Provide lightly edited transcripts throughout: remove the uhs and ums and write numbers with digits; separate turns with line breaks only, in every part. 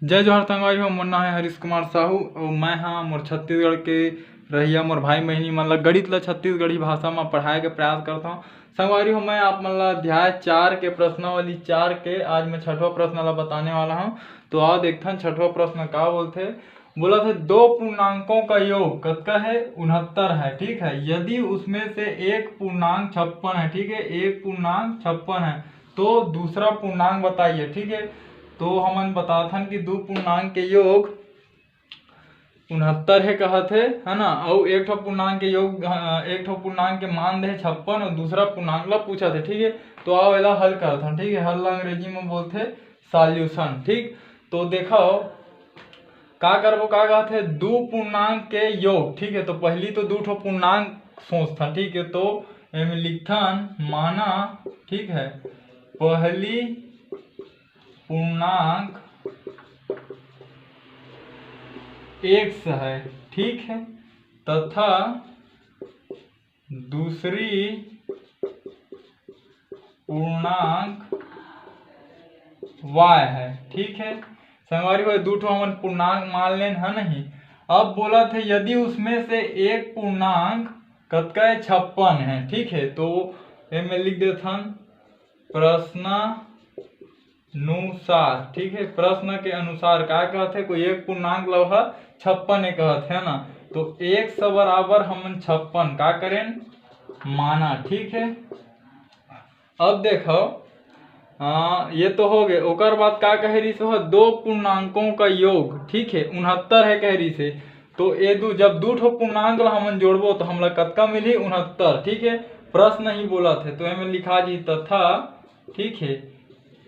जय जोहार संगवारी हो। मोर नाम है हरीश कुमार साहू और मैं हाँ मोर छत्तीसगढ़ के रहिया मोर भाई बहनी मन ला गणित ला छत्तीसगढ़ी भाषा में पढ़ाए के प्रयास करता हूँ। संगवारी हो, मैं आप मन ला अध्याय 4 के प्रश्नावली 4 के आज मैं छठवा प्रश्न ला बताने वाला हूँ। तो आओ देखते हैं छठवा प्रश्न का बोलते। बोला था दो पूर्णांकों का योग कतका है 69 है। ठीक है, यदि उसमें से एक पूर्णांक 56 है। ठीक है, एक पूर्णांक 56 है तो दूसरा पूर्णांक बताइए। ठीक है, तो हमन बताथन कि दो पूर्णांक के योग 69 है कहत है ना। और एक ठो पूर्णांक के योग एक ठो पूर्णांक के मान दे 56 और दूसरा पूर्णांक ला पूछा थे। ठीक है, तो आओ एला हल करथन। ठीक है, हल ला अंग्रेजी में बोलते सॉल्यूशन। ठीक, तो देखो का करबो, का कहते हैं दो पूर्णांक के योग। ठीक है, तो पहली तो दो ठो पूर्णांक सोचथन। ठीक है, तो एमे लिखथन माना। ठीक है, पहली पूर्णांक x है। ठीक है, तथा दूसरी पूर्णांक y है। ठीक है, संगवारी हो दो ठो हमन पूर्णांक मान लेन है नहीं। अब बोला थे यदि उसमें से एक पूर्णांक कतका है 56 है। ठीक है, तो एमे लिख देथन प्रश्न अनुसार। ठीक है, प्रश्न के अनुसार क्या कहते, कोई एक पूर्णांक लव 56 है कहते है ना। तो 1 बराबर हमन 56 का करें माना। ठीक है, अब देखो ये तो हो गए। ओकर बाद का कह रही सो दो पूर्णांकों का योग। ठीक है, 69 है कह रही से। तो ये दो जब दो ठो पूर्णांक ला हमन जोड़बो तो हमला कतका मिली 69। ठीक है, प्रश्न ही बोला थे तो एमे लिखा जी तथा। ठीक है,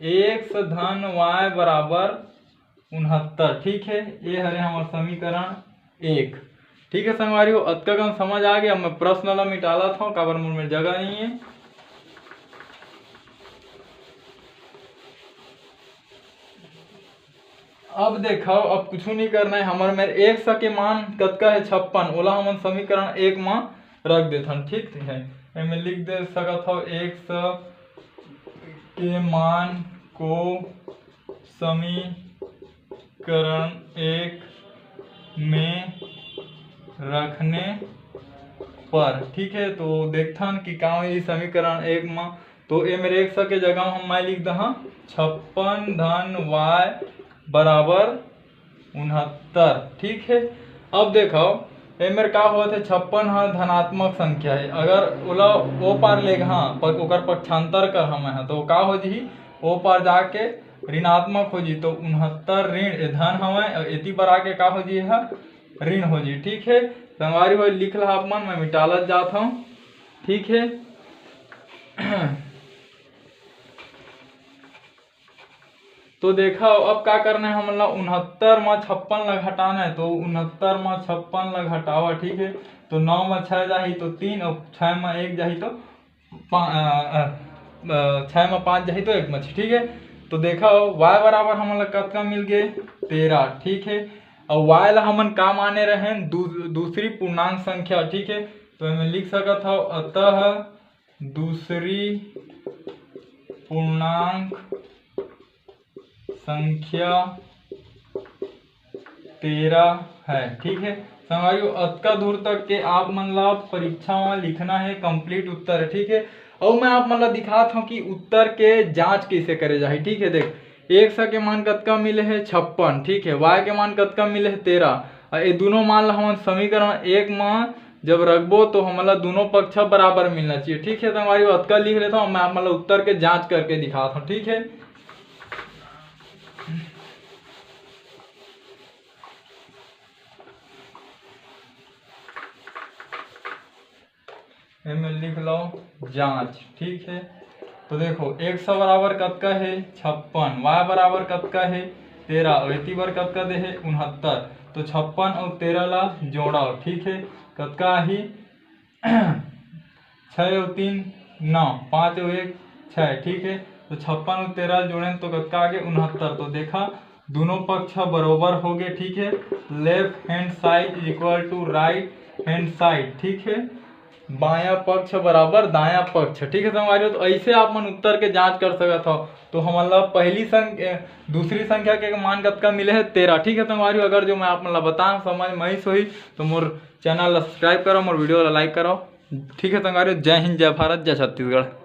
x धन y बराबर 69। ठीक है, ये हरे हमारा समीकरण 1। ठीक है संगवारी हो, अतका कम समझ आ गया। मैं प्रश्न ला मिटाला था काबर मोर में जगह नहीं है। अब देखो, अब कुछ नहीं करना है हमारे में। एक के मान कतका है 56, ओला हमन समीकरण 1 में रख देथन। ठीक है, एमे लिख दे सकत हो x के मान को समीकरण 1 में रखने पर। ठीक है, तो देखथन कि का ये समीकरण 1 में। तो ए मेरे 100 के जगह हम मैं लिख दहा 56 धन y बराबर 69। ठीक है, अब देखो ए मेरे का हुआ थे 56 धनात्मक संख्या है। अगर ओला ओ पार ले हाँ पर ओकर पक्षांतर कर हम है तो का हो जी ओ पार जाके ऋणात्मक हो जी। तो 69 ऋण धन हमें इति पर आके का हो जी है ऋण हो जी। ठीक है, संगवारी हो लिख ला आप मन, मैं मिटालत जाता हूँ। ठीक है, तो देखा अब क्या करना है हमला 69 में 56 ला घटाना है। तो 69 में 56 ला घटावा। ठीक है, तो 9 में 6 जाही तो 3 और 6 में 1 जाही तो 6 में 5 जाही तो 1 में 6। ठीक है, तो देखा y बराबर हमला कतका मिल गए 13। ठीक है, और y ला हमन का माने रहे दूसरी पूर्णांक संख्या। ठीक है, तो मैं लिख सकत हूँ अतः दूसरी पूर्णांक संख्या 13 है। ठीक है, संगवारी अतका दूर तक के आप मन ला परीक्षा में लिखना है कंप्लीट उत्तर है। ठीक है, और मैं आप मन ला दिखाता हूँ कि उत्तर के जांच कैसे करे जाए। ठीक है, देख 100 के मान कतका मिले है 56। ठीक है, y के मान कतका मिले है 13। और ये दोनों मान ला हम समीकरण 1 में जब रखबो तो हमला दोनों पक्ष बराबर मिलना चाहिए। ठीक है, संगवारी अतका लिख लेता हूँ, मैं आप मन ला उत्तर के जांच करके दिखाता हूँ। ठीक है, में लिख लो जांच। ठीक है, तो देखो 100 बराबर कतका है 56, y बराबर कतका है 13 और इति बर कतका दे है 69। तो 56 और 13 ला जोड़ा। ठीक है, कतका ही 6 और 3 9 5 और 1 6। ठीक है, तो 56 और 13 जोड़े तो कतका आ गया 69। तो देखा दोनों पक्ष बरोबर हो गए। ठीक है, left hand side is equal to right hand side. ठीक है, बायां पक्ष बराबर दायां पक्ष। ठीक है संगवारियों, तो ऐसे आप मन उत्तर के जांच कर सकत हो। तो हम मतलब पहली संख्या दूसरी संख्या के मान कतका मिले है 13। ठीक है संगवारियों, अगर जो मैं आप मन ला बताऊं समझ में आई सोही तो मोर चैनल ला सब्सक्राइब करो, मोर वीडियो ला लाइक करो। ठीक है संगवारियों, जय हिंद, जय भारत, जय छत्तीसगढ़।